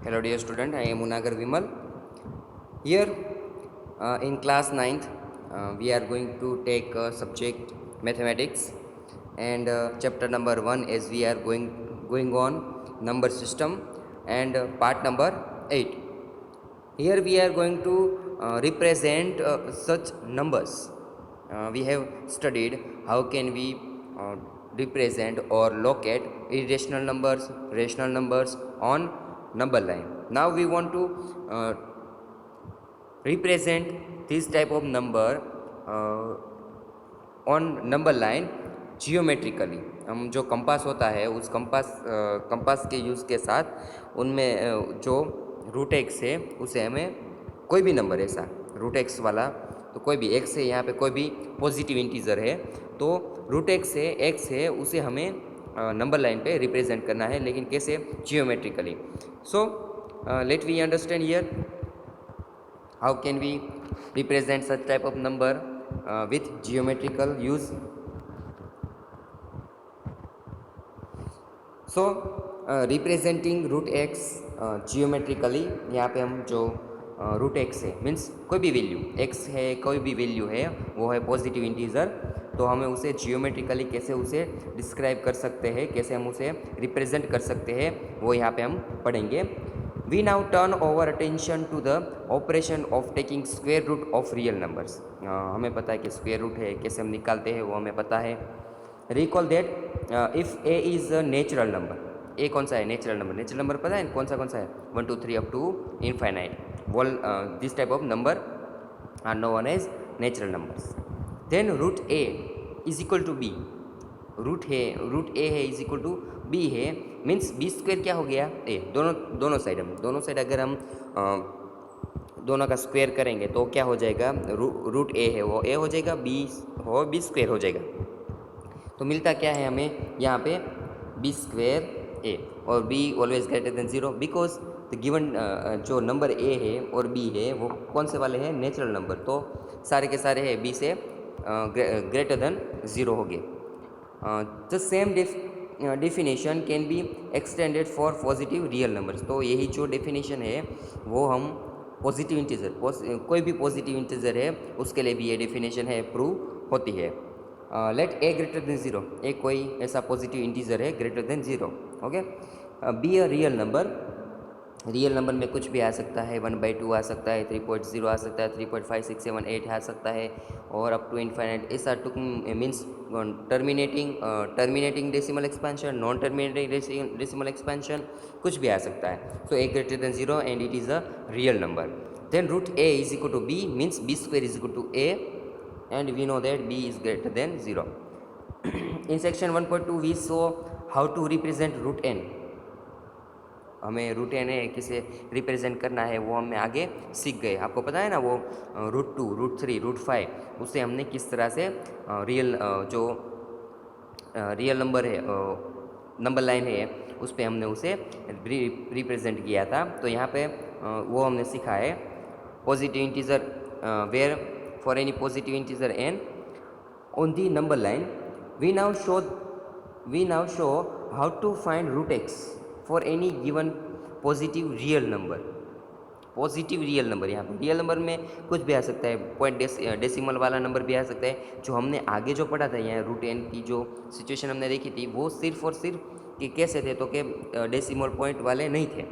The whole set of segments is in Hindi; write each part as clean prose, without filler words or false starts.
Hello dear student, I am Unagar Vimal. Here in class ninth, we are going to take subject mathematics and chapter number 1 as we are going on number system and part number 8. Here we are going to represent such numbers. We have studied how can we uh, represent or locate irrational numbers, rational numbers on number line. Now we want to represent this type of number on number line geometrically. हम जो कंपास होता है उस कंपास के यूज़ के साथ उनमें जो रूट एक्स है उसे हमें कोई भी नंबर ऐसा रूट एक्स वाला तो कोई भी एक्स है, यहाँ पे कोई भी पॉजिटिव इंटीजर है तो रूट एक्स है उसे हमें नंबर लाइन पे रिप्रेजेंट करना है, लेकिन कैसे? Geometrically. So let we understand here how can we represent such type of number with geometrical use. So representing root x geometrically, यहाँ पे हम जो रूट एक्स है मीन्स कोई भी वैल्यू एक्स है, कोई भी वैल्यू है वो है पॉजिटिव इंटीजर, तो हमें उसे जियोमेट्रिकली कैसे उसे डिस्क्राइब कर सकते हैं, कैसे हम उसे रिप्रेजेंट कर सकते हैं, वो यहाँ पे हम पढ़ेंगे। We now turn our attention to the operation of taking square root of real numbers. हमें पता है कि स्क्वायर रूट है, कैसे हम निकालते हैं वो हमें पता है। Recall that if a is a natural number, a कौन सा है? Natural number. नेचुरल नंबर पता है कौन सा है? 1 2 3 up to infinite. This type of number are known as natural numbers. Then root a is equal to b. Root a है इज इक्वल टू बी है, मीन्स बी स्क्वायर क्या हो गया? ए। दोनों साइड अगर हम दोनों का स्क्वायर करेंगे तो क्या हो जाएगा? रूट ए है वो ए हो जाएगा, बी स्क्वायर हो जाएगा। तो मिलता क्या है हमें यहाँ पे? बी स्क्वायर ए और be always greater than zero, because the given जो नंबर ए है और बी है वो कौन से वाले हैं? नेचुरल नंबर, तो सारे के सारे है बी से ग्रेटर देन ज़ीरो हो गए। The same definition can be extended for positive real numbers. तो यही जो डेफिनेशन है वो हम पॉजिटिव इंटीजर, कोई भी पॉजिटिव इंटीजर है उसके लिए भी ये डेफिनेशन है प्रूव होती है। लेट ए ग्रेटर देन ज़ीरो, ए कोई ऐसा पॉजिटिव इंटीजर है greater than zero, okay. Be a real number, real number में कुछ भी आ सकता है, 1/2 आ सकता है, 3.0 आ सकता है, 3.5 6 7 8 आ सकता है और अप टू इनफाइनाइट। ऐसा टू means terminating decimal expansion, non terminating decimal expansion, कुछ भी आ सकता है। So a greater than zero and it is a real number. Then root a is equal to b, means b square is equal to a and we know that b is greater than zero. In section 1.2 we saw how to represent root n. हमें रूट एन है किसे रिप्रेजेंट करना है वो हमें आगे सीख गए। आपको पता है ना वो रूट 2 रूट 3 रूट 5 उसे हमने किस तरह से जो रियल नंबर है नंबर लाइन है उस पर हमने उसे रिप्रेजेंट किया था। तो यहाँ पे वो हमने सीखा है positive integer where for any positive integer n on the number line we now show how to find root x for any given positive real number. Positive real number, यहाँ पर रियल नंबर में कुछ भी आ सकता है, पॉइंट डेसिमल वाला नंबर भी आ सकता है। जो हमने आगे जो पढ़ा था यहाँ रूट एन की जो सिचुएशन हमने देखी थी वो सिर्फ और सिर्फ कि कैसे थे तो कि डेसिमल पॉइंट वाले नहीं थे।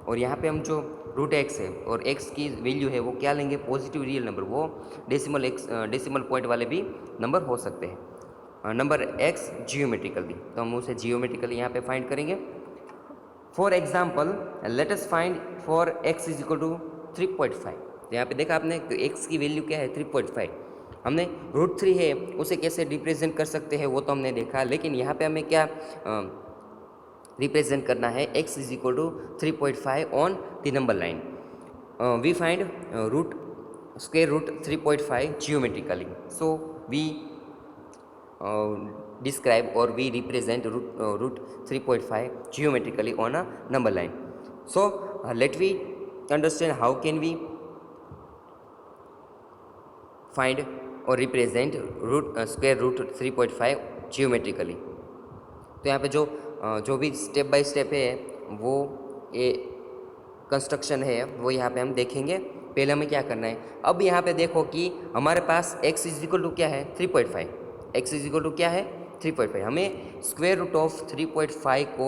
और यहाँ पे हम जो रूट एक्स है और एक्स की वैल्यू है वो क्या लेंगे? पॉजिटिव रियल नंबर, वो डेसिमल पॉइंट वाले भी नंबर हो सकते हैं। नंबर एक्स जियोमेट्रिकली, तो हम उसे जियोमेट्रिकली यहाँ पे फाइंड करेंगे। For example let us find for x is equal to 3.5। तो यहाँ पे देखा आपने एक्स की वैल्यू क्या है? 3.5। हमने रूट 3 है उसे कैसे रिप्रेजेंट कर सकते हैं वो तो हमने देखा, लेकिन यहाँ पे हमें क्या रिप्रेजेंट करना है? X is equal to 3.5 on the number line. We find root square root 3.5 geometrically. So we describe or we represent root 3.5 geometrically on a number line. So let we understand how can we find or represent square root 3.5 geometrically. तो यहाँ पे जो भी स्टेप बाय स्टेप है वो कंस्ट्रक्शन है वो यहाँ पे हम देखेंगे। पहले हमें क्या करना है, अब यहाँ पे देखो कि हमारे पास x इज इक्वल टू क्या है 3.5, x इज इक्वल टू क्या है 3.5। हमें स्क्वायर रूट ऑफ 3.5 को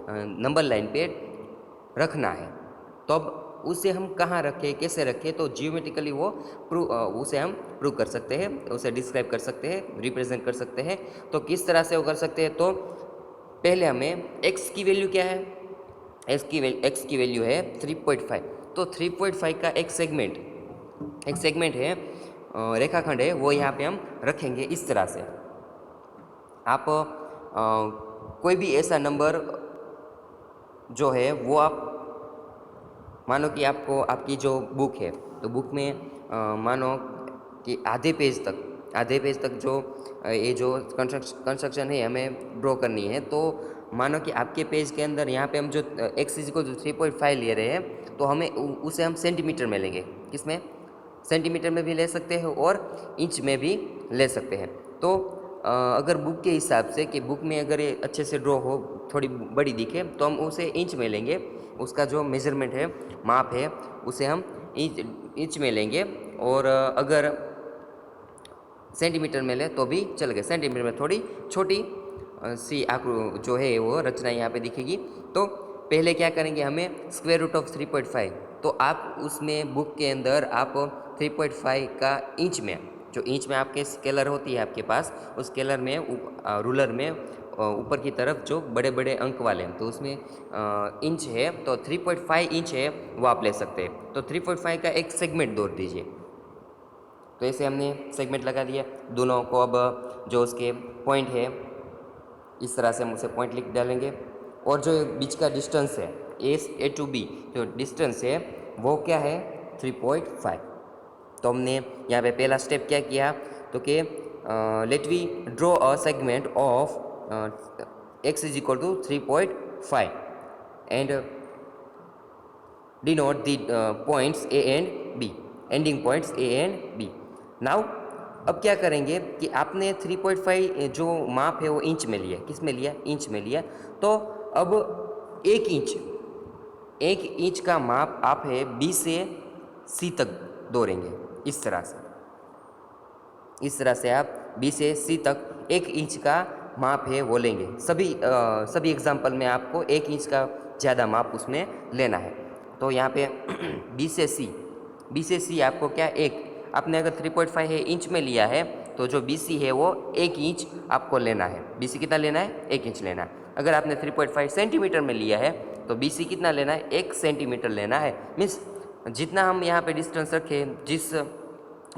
नंबर लाइन पे रखना है। तो अब उसे हम कहाँ रखें, कैसे रखें, तो जियोमेट्रिकली वो उसे हम प्रूव कर सकते हैं, उसे डिस्क्राइब कर सकते हैं, रिप्रेजेंट कर सकते हैं। तो किस तरह से वो कर सकते हैं, तो पहले हमें x की वैल्यू क्या है, x की वैल्यू है 3.5। तो 3.5 का एक सेगमेंट है, रेखाखंड है, वो यहाँ पे हम रखेंगे इस तरह से। आप कोई भी ऐसा नंबर जो है वो आप मानो कि आपको आपकी जो बुक है, तो बुक में मानो कि आधे पेज तक जो ये जो कंस्ट्रक्शन है हमें ड्रॉ करनी है। तो मानो कि आपके पेज के अंदर यहाँ पे हम जो x इज इक्वल टू 3.5 ले रहे हैं, तो हमें उसे हम सेंटीमीटर में लेंगे। किसमें, सेंटीमीटर में भी ले सकते हैं और इंच में भी ले सकते हैं। तो अगर बुक के हिसाब से कि बुक में अगर ये अच्छे से ड्रॉ हो, थोड़ी बड़ी दिखे, तो हम उसे इंच में लेंगे। उसका जो मेजरमेंट है, माप है, उसे हम इंच में लेंगे। और अगर सेंटीमीटर में ले तो भी चलेगा। सेंटीमीटर में थोड़ी छोटी सी आकृति जो है वो रचना यहाँ पे दिखेगी। तो पहले क्या करेंगे, हमें स्क्वायर रूट ऑफ 3.5, तो आप उसमें बुक के अंदर आप 3.5 का इंच में, जो इंच में आपके स्केलर होती है आपके पास, उस स्केलर में रूलर में ऊपर की तरफ जो बड़े बड़े अंक वाले हैं, तो उसमें इंच है, तो 3.5 इंच है वो आप ले सकते हैं। तो 3.5 का एक सेगमेंट दौड़ दीजिए। तो ऐसे हमने सेगमेंट लगा दिया दोनों को। अब जो उसके पॉइंट है, इस तरह से हम उसे पॉइंट लिख डालेंगे। और जो बीच का डिस्टेंस है ए टू बी, जो डिस्टेंस है वो क्या है 3.5। तो हमने यहाँ पे पहला स्टेप क्या किया, तो कि let we draw a segment of x is equal to 3.5 and denote the points A and B, ending points A and B. Now अब क्या करेंगे कि आपने 3.5 जो माप है वो इंच में लिया, किस में लिया, इंच में लिया। तो अब एक इंच का माप आप है B से C तक दौड़ेंगे। इस तरह से आप B से C तक 1 इंच का माप है वो लेंगे। सभी एग्जाम्पल में आपको 1 इंच का ज़्यादा माप उसमें लेना है। तो यहाँ पे B से C आपको क्या, आपने अगर 3.5 है इंच में लिया है, तो जो BC है वो 1 इंच आपको लेना है। BC कितना लेना है, 1 इंच लेना है। अगर आपने 3.5 सेंटीमीटर में लिया है, तो BC कितना लेना है, 1 सेंटीमीटर लेना है। मीन्स जितना हम यहाँ पे डिस्टेंस रखें, जिस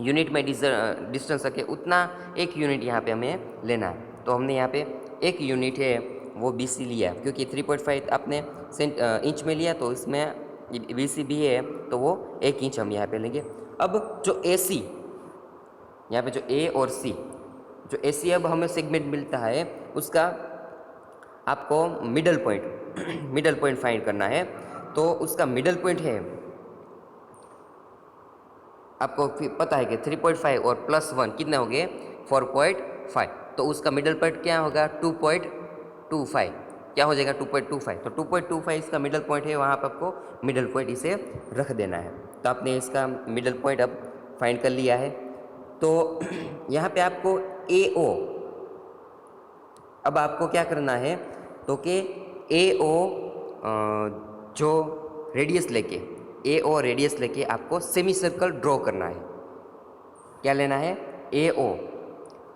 यूनिट में डिस्टेंस रखें, उतना 1 यूनिट यहाँ पे हमें लेना है। तो हमने यहाँ पे 1 यूनिट है वो BC लिया, क्योंकि 3.5 आपने इंच में लिया, तो इसमें BC भी है, तो वो 1 इंच हम यहाँ पे लेंगे। अब जो AC, यहाँ पे जो A और C, जो AC अब हमें सेगमेंट मिलता है, उसका आपको मिडल पॉइंट फाइंड करना है। तो उसका मिडल पॉइंट है, आपको पता है कि 3.5 और +1 कितने हो गए 4.5। तो उसका मिडल पॉइंट क्या होगा 2.25, क्या हो जाएगा 2.25। तो 2.25 इसका मिडल पॉइंट है, वहाँ पर आपको मिडल पॉइंट इसे रख देना है। तो आपने इसका मिडल पॉइंट अब फाइंड कर लिया है। तो यहाँ पे आपको AO, अब आपको क्या करना है, तो कि AO जो रेडियस लेके आपको सेमी सर्कल ड्रॉ करना है। क्या लेना है,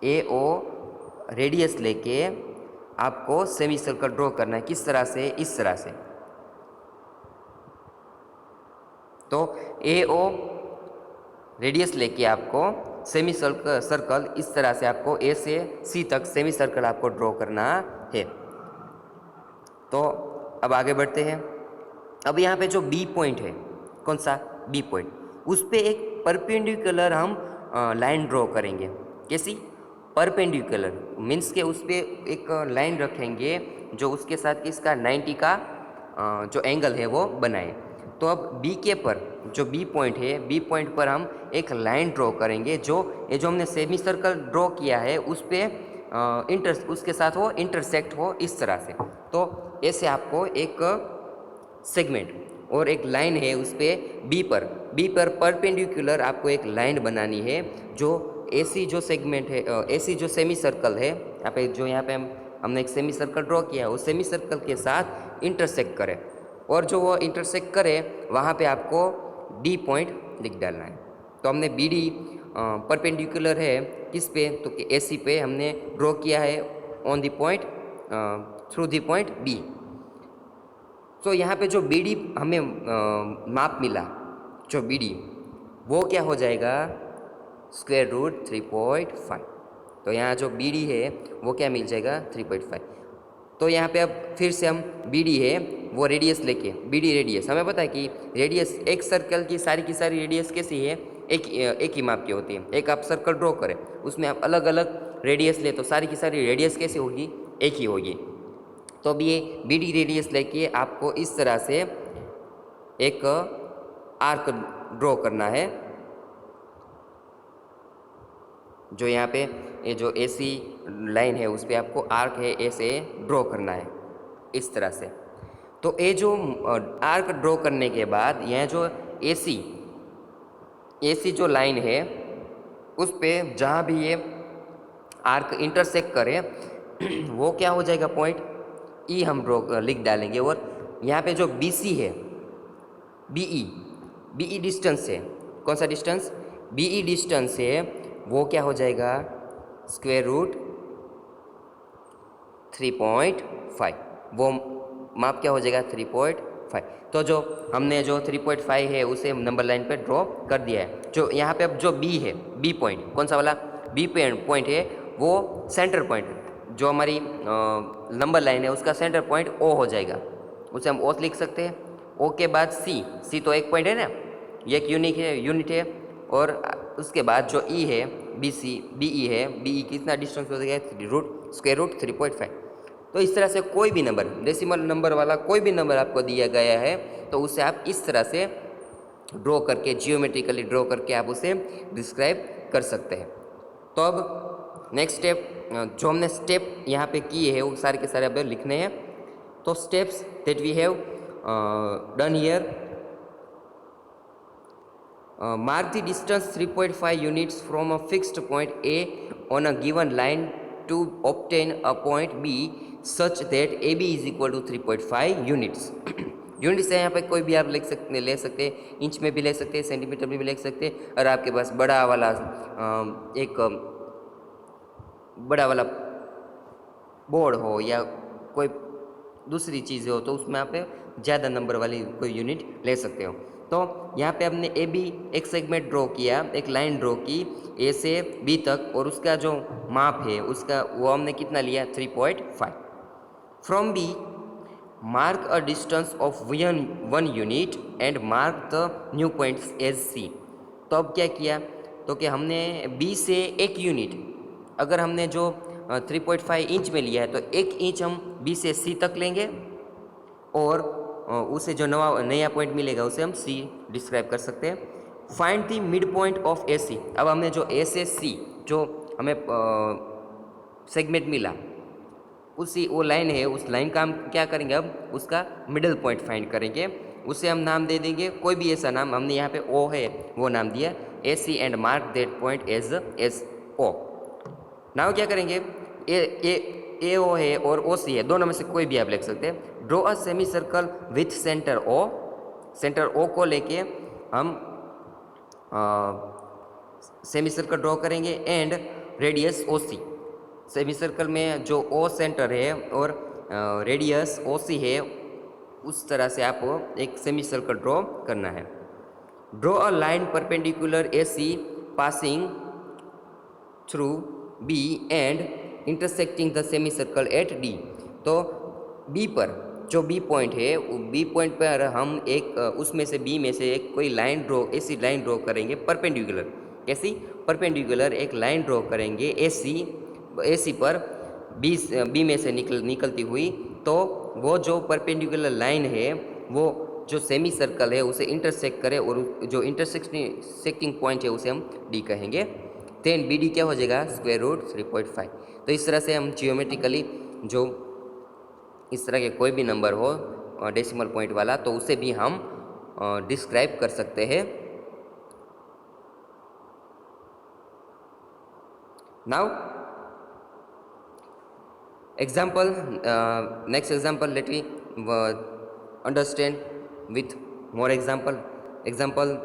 AO रेडियस लेके आपको सेमी सर्कल ड्रॉ करना है। किस तरह से, इस तरह से। तो AO रेडियस लेके आपको सेमी सर्कल इस तरह से आपको A से C तक सेमी सर्कल आपको ड्रॉ करना है। तो अब आगे बढ़ते हैं। अब यहाँ पे जो B पॉइंट है, कौन सा B पॉइंट, उस पर एक परपेंडिकुलर हम लाइन ड्रॉ करेंगे। कैसी, परपेंडिकुलर, मीन्स के उस पर एक लाइन रखेंगे जो उसके साथ इसका 90 का जो एंगल है वो बनाए। तो अब B के पर जो B पॉइंट है, B पॉइंट पर हम एक लाइन ड्रॉ करेंगे, जो हमने सेमी सर्कल ड्रॉ किया है उस पर उसके साथ वो इंटरसेक्ट हो, इस तरह से। तो ऐसे आपको एक सेगमेंट और एक लाइन है उस पर बी पर परपेंडिकुलर आपको एक लाइन बनानी है जो ऐसी जो सेगमेंट है ऐसी जो सेमी सर्कल है यहाँ पे जो यहाँ पे हमने एक सेमी सर्कल ड्रॉ किया है उस सेमी सर्कल के साथ इंटरसेक्ट करे और जो वो इंटरसेक्ट करे वहाँ पे आपको डी पॉइंट लिख डालना है। तो हमने बी डी परपेंडिकुलर है किस पे, तो कि एसी पे हमने ड्रॉ किया है on the point through the point B. तो यहाँ पे जो बी डी हमें माप मिला जो बी डी वो क्या हो जाएगा स्क्वायर रूट 3.5। तो यहाँ जो बी डी है वो क्या मिल जाएगा 3.5। तो यहाँ पे अब फिर से हम बी डी है वो रेडियस लेके बी डी रेडियस हमें पता है कि रेडियस एक सर्कल की सारी रेडियस कैसी है एक ही माप की होती है। एक आप सर्कल ड्रॉ करें उसमें आप अलग अलग रेडियस ले तो सारी की सारी रेडियस कैसी होगी एक ही होगी। तो अब ये बी डी रेडियस लेके आपको इस तरह से एक आर्क ड्रॉ करना है जो यहाँ पे ये जो ऐसी लाइन है उस पर आपको आर्क है ऐसे ड्रॉ करना है इस तरह से। तो ये जो आर्क ड्रॉ करने के बाद यह जो ऐसी जो लाइन है उस पे जहाँ भी ये आर्क इंटरसेक्ट करे वो क्या हो जाएगा पॉइंट ई हम ड्रॉ लिख डालेंगे। और यहाँ पे जो बी सी है बीई डिस्टेंस है, कौन सा डिस्टेंस बीई डिस्टेंस है वो क्या हो जाएगा स्क्वायर रूट 3.5। वो माप क्या हो जाएगा 3.5। तो जो हमने जो 3.5 है उसे नंबर लाइन पे ड्रॉ कर दिया है। जो यहाँ पे अब जो बी है बी पॉइंट कौन सा वाला बी पॉइंट है वो सेंटर पॉइंट जो हमारी नंबर लाइन है उसका सेंटर पॉइंट ओ हो जाएगा, उसे हम ओ लिख सकते हैं। ओ के बाद सी तो एक पॉइंट है ना, ये एक यूनिट है। और उसके बाद जो ई है बीई है बीई कितना डिस्टेंस हो जाएगा स्क्वायर रूट 3.5। तो इस तरह से कोई भी नंबर डेसिमल नंबर वाला कोई भी नंबर आपको दिया गया है तो उसे आप इस तरह से ड्रॉ करके जियोमेट्रिकली ड्रॉ करके आप उसे डिस्क्राइब कर सकते हैं। तो अब नेक्स्ट स्टेप जो हमने स्टेप यहाँ पे किए हैं वो सारे के सारे अब लिखने हैं। तो steps that we have done here, mark the distance 3.5 units from a fixed point A on a given line to obtain a point B such that AB is equal to 3.5 units। Units है यहाँ पे कोई भी आप ले सकते हैं, इंच में भी ले सकते हैं, सेंटीमीटर में भी ले सकते हैं। और आपके पास बड़ा वाला बोर्ड हो या कोई दूसरी चीज़ हो तो उसमें आप ज़्यादा नंबर वाली कोई यूनिट ले सकते हो। तो यहाँ पे हमने ए बी एक सेगमेंट ड्रॉ किया, एक लाइन ड्रॉ की ए से बी तक और उसका जो माप है उसका वो हमने कितना लिया 3.5। From B mark a distance of 1 unit and mark the new points as C. तो अब क्या किया तो कि हमने बी से 1 यूनिट, अगर हमने जो 3.5 इंच में लिया है तो 1 इंच हम बी से सी तक लेंगे और उसे जो नया पॉइंट मिलेगा उसे हम सी डिस्क्राइब कर सकते हैं। Find the mid point of A C. अब हमने जो ए से सी जो हमें सेगमेंट मिला उसी वो लाइन है उस लाइन का हम क्या करेंगे अब उसका मिडल पॉइंट फाइंड करेंगे, उसे हम नाम दे देंगे कोई भी ऐसा नाम। हमने यहाँ पे ओ है वो नाम दिया A C and mark that point as O. Now क्या करेंगे ए ओ है और ओ सी है, दोनों में से कोई भी आप लिख सकते हैं। Draw a semi circle with centre O को लेके हम सेमी सर्कल ड्रॉ करेंगे and radius O C. Semi circle में जो ओ सेंटर है और रेडियस ओ सी है उस तरह से आपको एक सेमी सर्कल ड्रॉ करना है। Draw a line perpendicular A C passing through B and intersecting the semi circle at D. तो बी पर जो बी पॉइंट है वो बी पॉइंट पर हम एक उसमें से बी में से एक कोई लाइन ड्रॉ ऐसी लाइन ड्रॉ करेंगे परपेंडिकुलर। कैसी परपेंडिकुलर एक लाइन ड्रॉ करेंगे ए सी पर बी में से निकलती हुई। तो वो जो परपेंडिकुलर लाइन है वो जो सेमी सर्कल है उसे इंटरसेक्ट करे और जो इंटरसेक्टिंग पॉइंट है उसे हम डी कहेंगे। देन बी डी क्या हो जाएगा स्क्वायर रूट 3.5। तो इस तरह से हम जियोमेट्रिकली जो इस तरह के कोई भी नंबर हो डेसिमल पॉइंट वाला तो उसे भी हम डिस्क्राइब कर सकते हैं। Now example, next example, let me understand with more example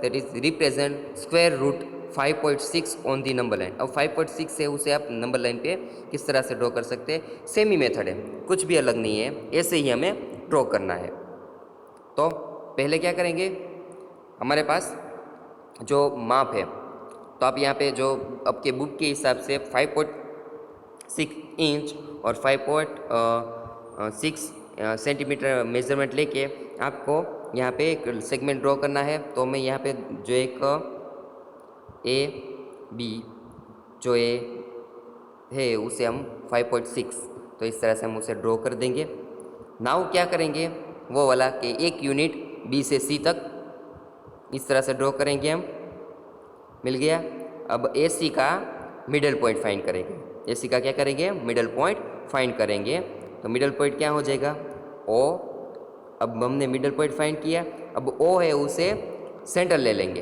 that is represent square root 5.6 on the number line। अब 5.6 है उसे आप नंबर लाइन पे किस तरह से ड्रॉ कर सकते हैं, सेम ही मेथड है, कुछ भी अलग नहीं है, ऐसे ही हमें ड्रॉ करना है। तो पहले क्या करेंगे, हमारे पास जो माप है, तो आप यहाँ पे जो आपके बुक के हिसाब से 5.6 इंच और 5.6 सेंटीमीटर मेजरमेंट लेके आपको यहाँ पे एक सेगमेंट ड्रॉ करना है। तो मैं यहाँ पे जो एक ए बी जो ए है उसे हम 5.6, तो इस तरह से हम उसे ड्रॉ कर देंगे। नाउ क्या करेंगे, वो वाला कि एक यूनिट बी से सी तक इस तरह से ड्रॉ करेंगे हम, मिल गया। अब ए सी का मिडल पॉइंट फाइंड करेंगे, ए सी का क्या करेंगे, मिडल पॉइंट फाइंड करेंगे। तो मिडल पॉइंट क्या हो जाएगा, ओ। अब हमने मिडल पॉइंट फाइंड किया, अब ओ है उसे सेंटर ले लेंगे,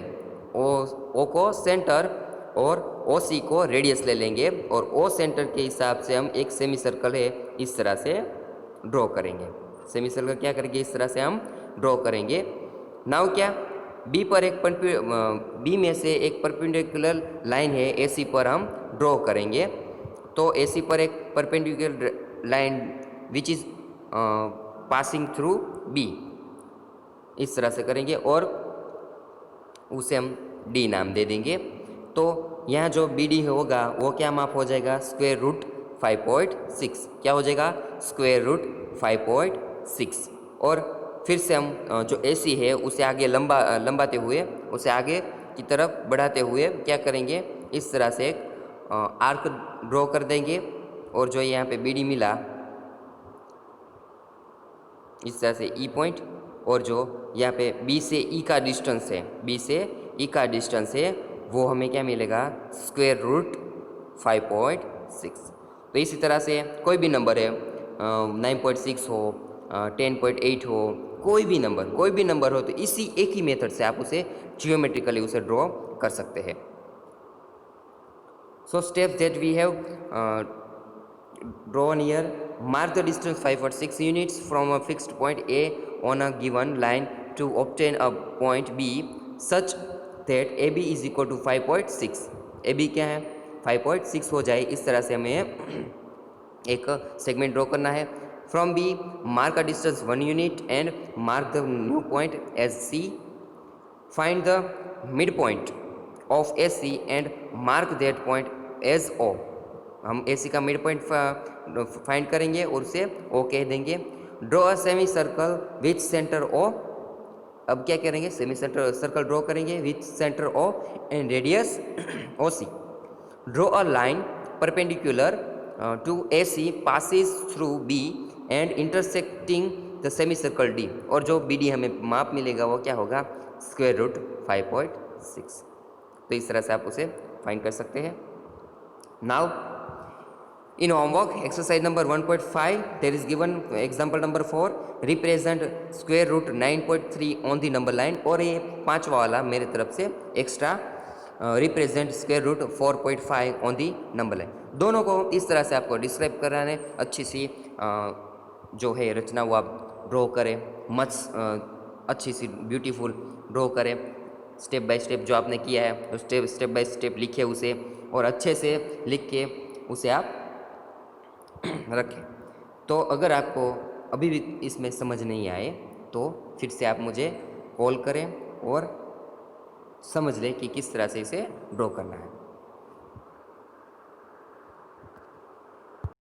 ओ को सेंटर और ओ सी को रेडियस ले लेंगे, और ओ सेंटर के हिसाब से हम एक सेमी सर्कल है इस तरह से ड्रॉ करेंगे। सेमी सर्कल क्या करेंगे, इस तरह से हम ड्रॉ करेंगे। नाउ क्या, बी पर एक बी में से एक परपेंडिकुलर लाइन है ए सी पर हम ड्रॉ करेंगे। तो ए सी पर एक perpendicular line which is passing through B, इस तरह से करेंगे और उसे हम डी नाम दे देंगे। तो यहाँ जो बी डी होगा वो क्या माप हो जाएगा, स्क्वायर रूट 5.6, क्या हो जाएगा, स्क्वायर रूट 5.6। और फिर से हम जो ए सी है उसे आगे लंबाते हुए, उसे आगे की तरफ बढ़ाते हुए क्या करेंगे, इस तरह से एक आर्क ड्रॉ कर देंगे। और जो यहाँ पे बी डी मिला, इस तरह से ई पॉइंट, और जो यहाँ पे बी से ई का डिस्टेंस है, बी से ई का डिस्टेंस है, वो हमें क्या मिलेगा, स्क्वायर रूट 5.6। तो इसी तरह से कोई भी नंबर है, 9.6 हो, 10.8 हो, कोई भी नंबर हो, तो इसी एक ही मेथड से आप उसे जियोमेट्रिकली उसे ड्रॉ कर सकते हैं। So steps that we have drawn here, mark the distance 5.6 units from a fixed point A on a given line to obtain a point B such that AB is equal to 5.6। AB क्या है, 5.6 हो जाए, इस तरह से हमें एक सेगमेंट ड्रॉ करना है। From B mark a distance 1 unit and mark the new point as C। find the midpoint of AC and mark that point as O। हम AC का मिड पॉइंट फाइंड करेंगे और उसे O कह देंगे। Draw a semi circle with centre O। अब क्या करेंगे, सेमी सर्कल ड्रॉ करेंगे with centre O and radius OC। Draw a line perpendicular to AC passes through B and intersecting the semi circle D। और जो BD हमें माप मिलेगा वो क्या होगा, स्क्वायर रूट 5.6। तो इस तरह से आप उसे फाइंड कर सकते हैं। Now in homework exercise number 1.5 there is given example number 4, represent square root 9.3 on the number line। और ये पांचवा वाला मेरे तरफ से extra represent square root 4.5 on the number line. दोनों को इस तरह से आपको डिस्क्राइब करना है, अच्छी सी जो है रचना वो आप ड्रॉ करें, अच्छी सी ब्यूटीफुल ड्रॉ करें, स्टेप बाय स्टेप जो आपने किया है तो स्टेप बाय स्टेप लिखे उसे, और अच्छे से लिख के उसे आप रखें। तो अगर आपको अभी भी इसमें समझ नहीं आए तो फिर से आप मुझे कॉल करें और समझ लें कि किस तरह से इसे ड्रॉ करना है।